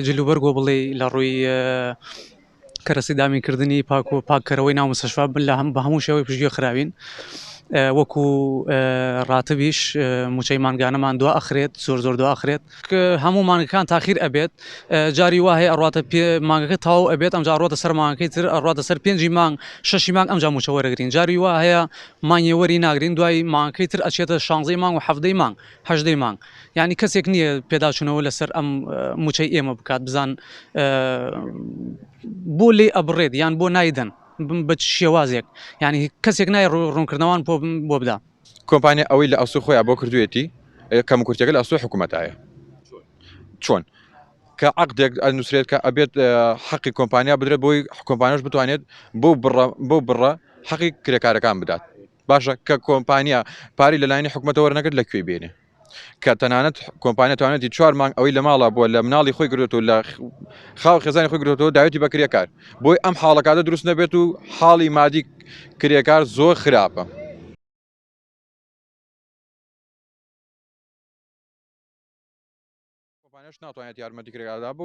جلوبەرگۆ بڵێ لە ڕووی کەرەسی دامینکردنی پاک و پاککەرەوەی ناو مستەشفا لە بە هەموو شێوەی پشتگوێ خراوین وەکو ڕاتبیش موچەی مانگانەمان دوا ئەخرێت زۆر دوا ئەخرێت کە هەموو مانگەکان تاخیر ئەبێت جاری وا هەیە ئەڕاتە مانگەکە تاو ئەبێت ئەمجا ڕۆتە سەر مانگەکەی تر ئەڕاتە سەر 5 مانگ 6 مانگ ئەمجا موچە وەرەگرین جاری وا هەیە مانگێوەری ناگرین دوای مانگەکەی تر ئەچێتە 16 مانگ و 17 مانگ 18 مانگ یعنی کەسێک نییە پێداچوونەوە لەسەر ئەم موچەی ئێمە بکات بزان بۆ لێ ئەبڕێت یان بۆ نایدەن بە شێوازێک یعنی کەسێک نای ڕوونکردنەوەن بۆ بدا کۆمپانیا ئەوەی لە ئەسوو خۆیان بۆ کردوێتی کەم کورتەکە لە ئەسوو حکوومەتایە چۆن کە عقدێک ئەنووسرێت کە ئەبێت حەقی کۆمپانیا بدرێت بۆی کۆمپانیاش بتوانێت بۆ بڕە حەقی کرێکارەکان بدات باشە کە کۆمپانیا پاری لەلایەنی حکوومەتە وەرنەگرت لەکوێ بێنێ کە تەنانەت کۆمپانیا توانێتی 4 مانگ ئەوەی لە ماڵە بووە لە مناڵی خۆی گرێتەوە لە خاو خێزانی خۆی گرێتەوە داوێتی بە کرێکار بۆی ئەم حاڵەکاتە دروست نەبێت و حاڵی مادی کرێکار زۆر خراپە. کۆمپانیاش ناتوانێت یارمەتی کرێکاردا